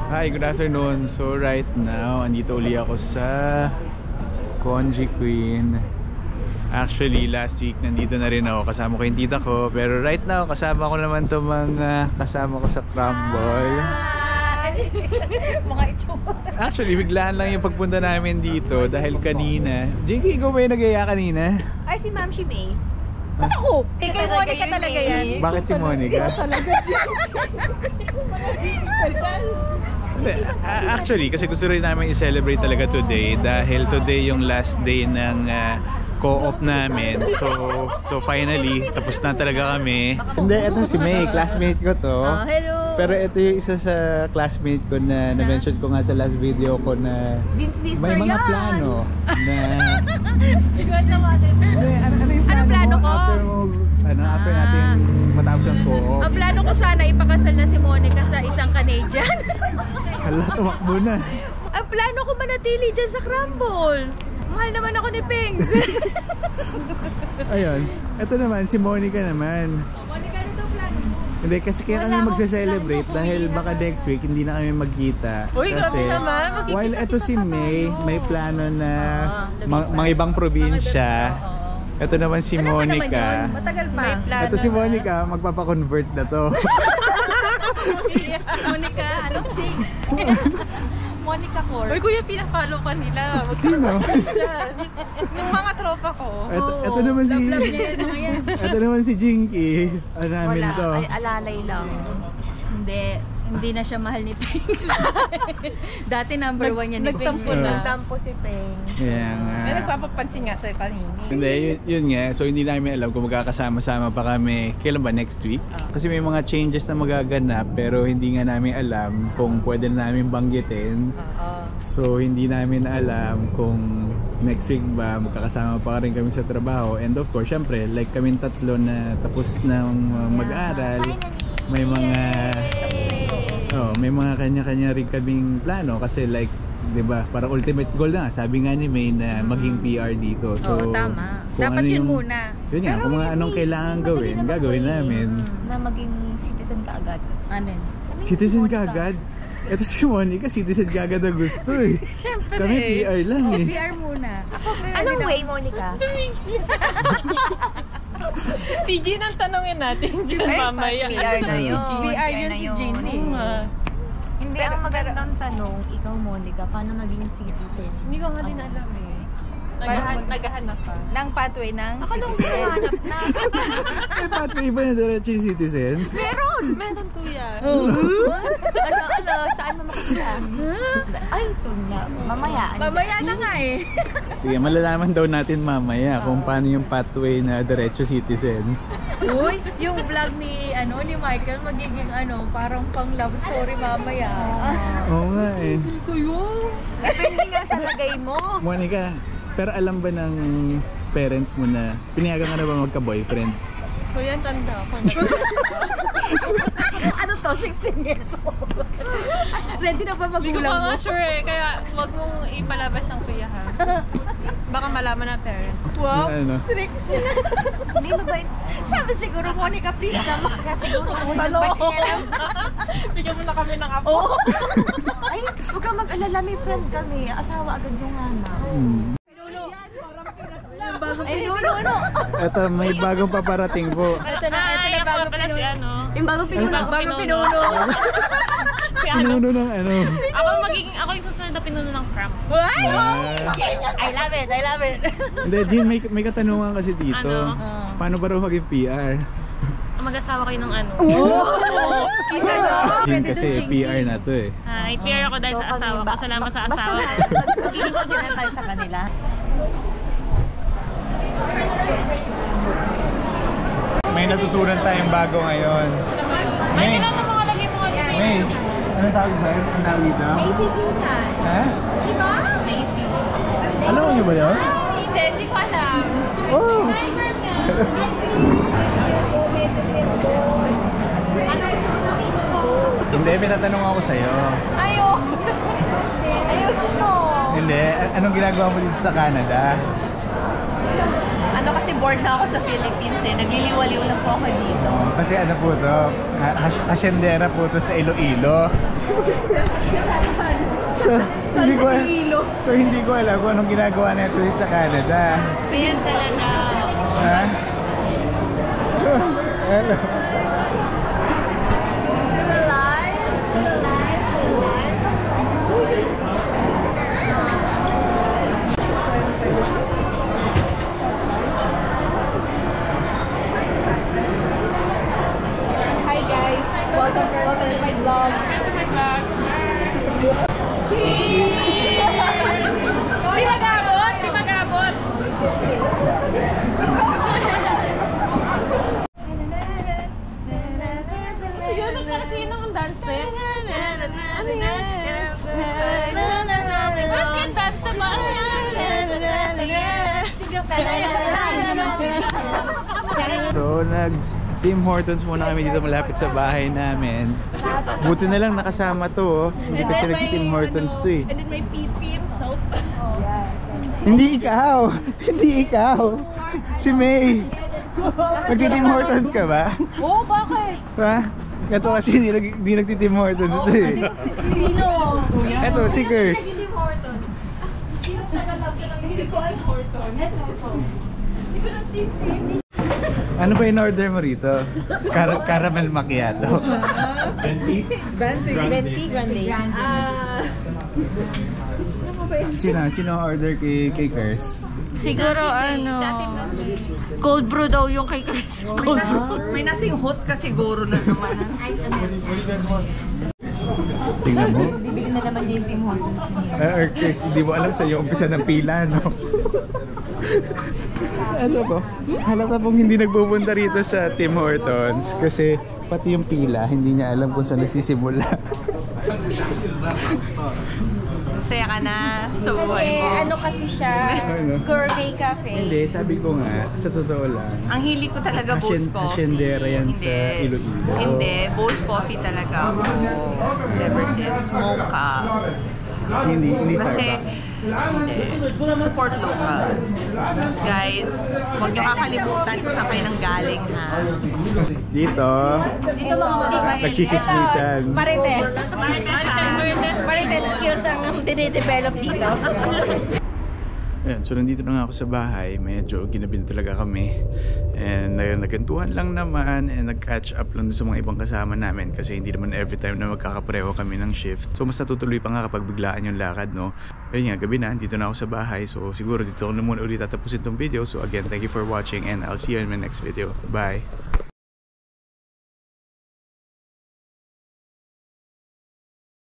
Hi, good afternoon. So right now, andito uli ako sa Konji Queen. Actually, last week nandito na rin ako. Kasama ko yung tita ko. Pero right now, kasama ko naman to mga kasama ko sa Crumble. Mga itsura. Actually, biglaan lang yung pagpunta namin dito dahil kanina. Jinky, ikaw ba yung nag-aya kanina? Ay, si Ma'am May. Ba't ako? Kay Monica talaga yan. Bakit si Monica? Actually, kasi gusto rin namin i-celebrate talaga today dahil today yung last day ng co-op namin. So finally, tapos na talaga kami. Hindi, ito si May, classmate ko to. Hello. Pero ito yung isa sa classmate ko na na-mention ko nga sa last video ko na may mga plano na... Ano plano ko? After natin matapos ang co-op. Ang plano ko sana ipakasal na si Monica sa isang Canadian. Hala, tumakbo na. Ang plano ko manatili dyan sa Crumble. Mahal naman ako ni Pings. Ayun, ito naman, si Monica naman. Monica, ano daw plano mo? Hindi, kasi kaya kami magse-celebrate dahil baka next week hindi na kami magkita. Uy, grabe naman. While ito si May, may plano na mga ibang probinsya. Ito naman si Monica. Matagal pa. Ito si Monica, magpapakonvert na to. Monica, anong si? Monica Core. Uy, kuya, pinapalo ka nila. Sino? Yung mga tropa ko. Ito naman si... Ito naman si Jinky. Ano namin to? Ay, alalay lang. Hindi na siya mahal ni Pings. Dati number 1 niya ni Pings. Nagtampo si Pings. Kaya nga. May nagpapapansin nga sa kanina. Hindi, yun nga. So hindi namin alam kung magkakasama-sama pa kami. Kailan ba? Next week? Kasi may mga changes na magaganap pero hindi nga namin alam kung pwede na namin banggitin. So hindi namin alam kung next week ba magkakasama pa rin kami sa trabaho. And of course, syempre, like kaming tatlo na tapos ng mag-aral, may mga may mga kanya-kanya rin kaming plano kasi like, 'di ba, para ultimate goal na, sabi nga ni May na maging PR dito. So tama. ano Dapat yun muna. Yun nga, kung mga anong kailangan gawin, gagawin namin. Na maging citizen ka agad. Ano yun? Citizen ka agad? Ito si Monica, citizen ka agad ang gusto eh. Siyempre. Kami PR lang eh. PR muna. Anong way, Monica? Si Jean ang tanongin natin dyan mamaya. PR na yun. PR yun si Jean eh. Hindi, ang magandang tanong, ikaw, Monica, paano maging citizen? Hindi ko nga din alam eh. Naghahanap pa. Ng pathway ng Ako nung citizen. hinahanap na. May pathway ba na diretso yung citizen? Meron kuya. Saan mo makasya? Ay, soon na. Mamaya. Mamaya na nga eh. Sige, malalaman daw natin mamaya kung paano yung pathway na diretso citizen. Uy, yung vlog ni Michael magiging parang pang love story mamaya. Oo nga eh. Depende nga sa lagay mo. Monica, pero alam ba ng parents mo na pinayagan ka na ba magka-boyfriend? Kuya, tanda ako na. Ano to? 16 years old. Ready na ba Hindi ko magulang pa mo? nga sure eh. Kaya wag mong ipalabas ng kuya ha. Baka malaman ng parents. Wow, Ano? strict sila. Hindi mabait. Sabi siguro, Monica, please naman. Kaya siguro kung Talo ako. Bigyan mo na kami ng apo. Oo. Ay, huwag kang mag-alala, may friend kami. Asawa agad yung hanap. Ay, pinuno. Ito, may bagong paparating po. Ito na bagong pala si ano. Yung bagong pinuno. Bagong pinuno. Si ano. Pinuno ng ano? Ako yung susunod na pinuno ng prank. I love it, I love it. Hindi, Jean, may katanungan kasi dito. Ano? Paano ba raw maging PR? Mag-asawa kayo ng ano. Jean kasi PR na to eh. Ay, PR ako dahil sa asawa ko. Salamat sa asawa. Magiging consider tayo sa kanila. May natutunan tayong bago ngayon. May kailangan mga lagay mo nga dito. May, ano tawag sa'yo? Ang tawag dito? Macy Susan. Ha? Diba? Macy. Alam niyo ba yun? Hindi ko alam. Oh! Timer niya. Ano gusto mo sabihin mo? Hindi, may tatanong ako sa'yo. Ayos mo. Hindi, anong ginagawa mo dito sa Canada? Kasi bored na ako sa Philippines eh. Nagliliwaliw na po ako dito. Kasi ano po to, hasyendera po to sa Iloilo. So hindi ko alam kung anong ginagawa natin sa Canada. Ayan talaga. Ha? Hello. Hi guys. Welcome to my vlog. Di mag-abot! Di mag-abot! Yun ang kasi ng dance step. Ano yan? What's yung dance step? Ano yan? So nag-Tim Hortons muna kami dito malapit sa bahay namin. Buti na lang nakasama to, oh. Hindi kasi nag-Tim Hortons to eh. And then may pipim. Soap. Hindi ikaw! Hindi ikaw! Si May! Nag-Tim Hortons ka ba? Oo, bakit? Ha? Ito kasi hindi nag-Tim Hortons to eh. Sino? Ito, si Kers. Tim Horton. Sino tagalog ka ng hindi ko Tim Horton? Hindi ko ng Tim. Ano ba in-order mo rito? Caramel macchiato. Venti grande. Sino order kay Kers? Siguro ano... Cold brew daw yung kay Chris. Cold brew. May nasing hot ka siguro na naman. Tingnan mo. Bibili na naman din Tim Hortons. Kers, hindi mo alam sa'yo umpisa ng pila, no? Ano po? Halata pong hindi nagpupunta rito sa Tim Hortons kasi pati yung pila, hindi niya alam kung saan nagsisimula. Saya ka na sa Kasi buhay mo. ano kasi siya, Ano? gourmet cafe. Hindi, sabi ko nga, sa totoo lang. Ang hili ko talaga Boss Coffee. Asyendera yan sa Iloilo. Hindi, Boss Coffee talaga ako. Ever since Mocha. Hindi Kasi, Starbucks. hindi. Support local. Guys, huwag niyo kakalimutan kung saan kayo nang galing, ha? Dito, Ito mga nagchichismisan. Marites. Marites skills ang dinidevelop dito. Ayan, so nandito na nga ako sa bahay. Medyo ginabi na talaga kami. And nagkantuhan lang naman and nag-catch up lang sa mga ibang kasama namin kasi hindi naman every time na magkakapareho kami ng shift. So mas natutuloy pa nga kapag biglaan yung lakad, no? Ayun nga, gabi na, dito na ako sa bahay. So siguro dito ako na muna ulit tatapusin tong video. So again, thank you for watching and I'll see you in my next video. Bye!